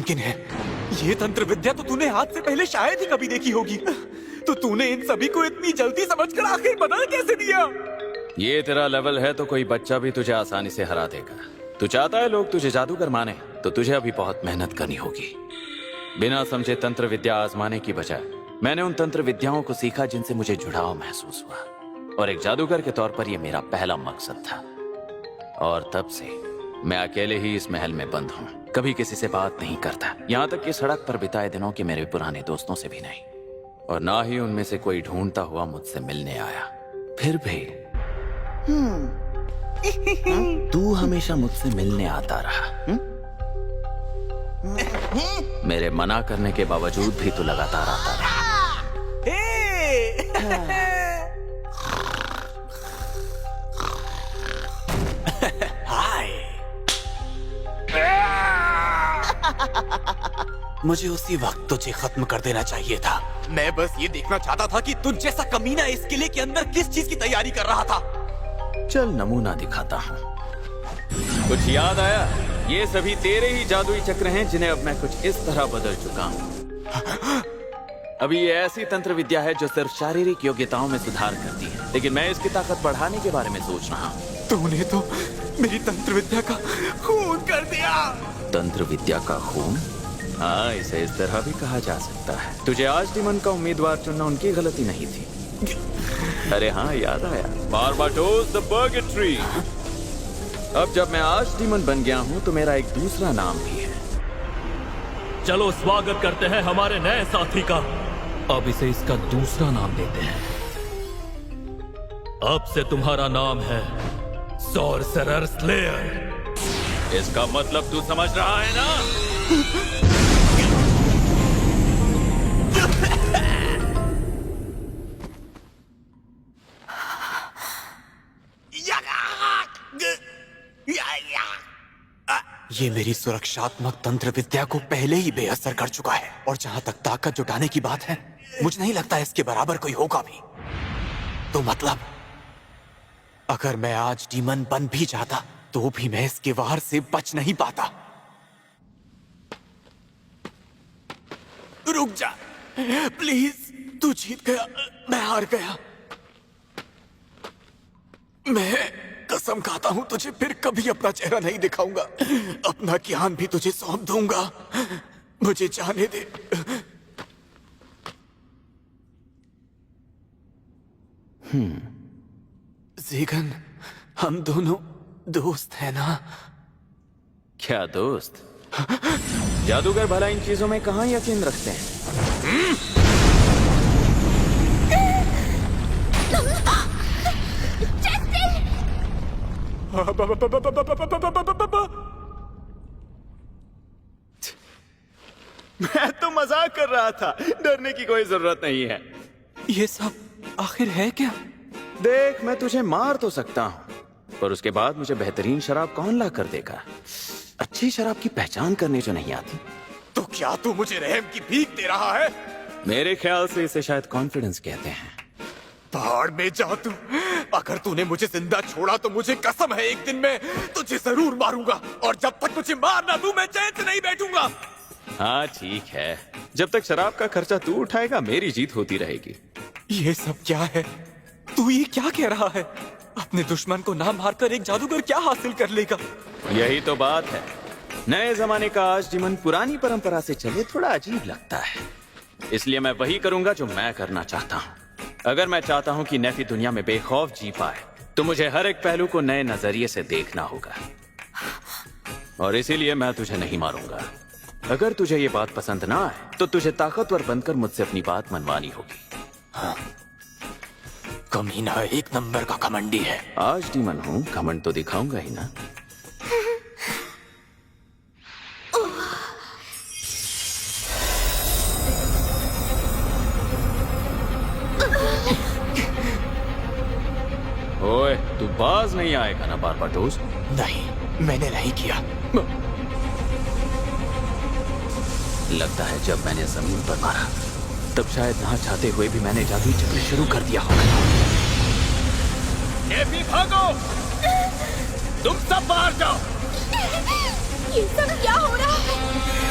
नामुमकिन है। ये तंत्र विद्या तो तूने आज से पहले शायद ही कभी देखी होगी। तो तूने इन सभी को इतनी जल्दी समझकर आखिर बदल कैसे दिया? ये तेरा लेवल है तो कोई बच्चा भी तुझे आसानी से हरा देगा। तू चाहता है लोग तुझे जादूगर माने, तो तुझे अभी बहुत मेहनत करनी होगी। बिना समझे तंत्र विद्या आजमाने की बजाय मैंने उन तंत्र विद्याओं को सीखा जिनसे मुझे जुड़ाव महसूस हुआ, और एक जादूगर के तौर पर यह मेरा पहला मकसद था। और तब से मैं अकेले ही इस महल में बंद हूँ, कभी किसी से बात नहीं करता, यहाँ तक कि सड़क पर बिताए दिनों के मेरे पुराने दोस्तों से भी नहीं, और ना ही उनमें से कोई ढूंढता हुआ मुझसे मिलने आया। फिर भी तू हमेशा मुझसे मिलने आता रहा। मेरे मना करने के बावजूद भी तू लगातार आता रहा। हाय। मुझे उसी वक्त तुझे खत्म कर देना चाहिए था। मैं बस ये देखना चाहता था कि तुझ जैसा कमीना इस किले के अंदर किस चीज की तैयारी कर रहा था। चल नमूना दिखाता हूँ। कुछ याद आया? ये सभी तेरे ही जादुई चक्र हैं जिन्हें अब मैं कुछ इस तरह बदल चुका हूँ। अभी ये ऐसी तंत्र विद्या है जो सिर्फ शारीरिक योग्यताओं में सुधार करती है, लेकिन मैं इसकी ताकत बढ़ाने के बारे में सोच रहा हूँ। तूने तो मेरी तंत्र विद्या का खून कर दिया। तंत्र विद्या का खून? हाँ, इसे इस तरह भी कहा जा सकता है। तुझे आज डीमन का उम्मीदवार चुनना उनकी गलती नहीं थी। अरे हाँ, याद आया, बारबाटोस द पर्गेटरी। अब जब मैं आज डीमन बन गया हूँ तो मेरा एक दूसरा नाम भी है। चलो स्वागत करते हैं हमारे नए साथी का। अब इसे इसका दूसरा नाम देते हैं। अब से तुम्हारा नाम है सॉर्सरर स्लेयर। इसका मतलब तू समझ रहा है ना? ये मेरी सुरक्षात्मक तंत्र विद्या को पहले ही बेअसर कर चुका है, और जहां तक ताकत जुटाने की बात है, मुझे नहीं लगता इसके बराबर कोई होगा भी। तो मतलब अगर मैं आज डीमन बन भी जाता तो भी मैं इसके वार से बच नहीं पाता। रुक जा प्लीज। तू जीत गया, मैं हार गया। मैं कसम खाता हूं तुझे फिर कभी अपना चेहरा नहीं दिखाऊंगा। अपना ज्ञान भी तुझे सौंप दूंगा। मुझे जाने दे। ज़ीगन, हम दोनों दोस्त हैं ना? क्या दोस्त? जादूगर भला इन चीजों में कहाँ यकीन रखते हैं? मैं तो मजाक कर रहा था, डरने की कोई जरूरत नहीं है। ये सब आखिर है क्या? देख, मैं तुझे मार तो सकता हूँ, पर उसके बाद मुझे बेहतरीन शराब कौन ला कर देगा? अच्छी शराब की पहचान करने जो नहीं आती। तो क्या तू मुझे रहम की भीख दे रहा है? मेरे ख्याल से इसे शायद कॉन्फिडेंस कहते हैं। पहाड़ में जा तू। अगर तूने मुझे जिंदा छोड़ा तो मुझे कसम है एक दिन मैं तुझे जरूर मारूंगा, और जब तक तुझे मार ना दूं मैं चैन से नहीं बैठूंगा। हाँ ठीक है, जब तक शराब का खर्चा तू उठाएगा मेरी जीत होती रहेगी। ये सब क्या है? तू ये क्या कह रहा है? अपने दुश्मन को ना मारकर एक जादूगर क्या हासिल कर लेगा? यही तो बात है। नए जमाने का आज डीमन पुरानी परंपरा से चले थोड़ा अजीब लगता है, इसलिए मैं वही करूंगा जो मैं करना चाहता हूँ। अगर मैं चाहता हूँ कि नेफी दुनिया में बेखौफ जी पाए, तो मुझे हर एक पहलू को नए नजरिए से देखना होगा, और इसीलिए मैं तुझे नहीं मारूंगा। अगर तुझे ये बात पसंद ना आए तो तुझे ताकतवर बनकर मुझसे अपनी बात मनवानी होगी। हाँ। कमीना एक नंबर का घमंडी है। आज डीमन हूँ, घमंड तो दिखाऊंगा ही ना। ओए, तू बाज नहीं आएगा ना बारबाटोस? नहीं, मैंने नहीं किया। लगता है जब मैंने जमीन पर मारा तब शायद ना चाहते हुए भी मैंने जादुई चक्र शुरू कर दिया होगा। नेफी भागो! तुम सब बाहर जाओ! ये सब क्या हो रहा है?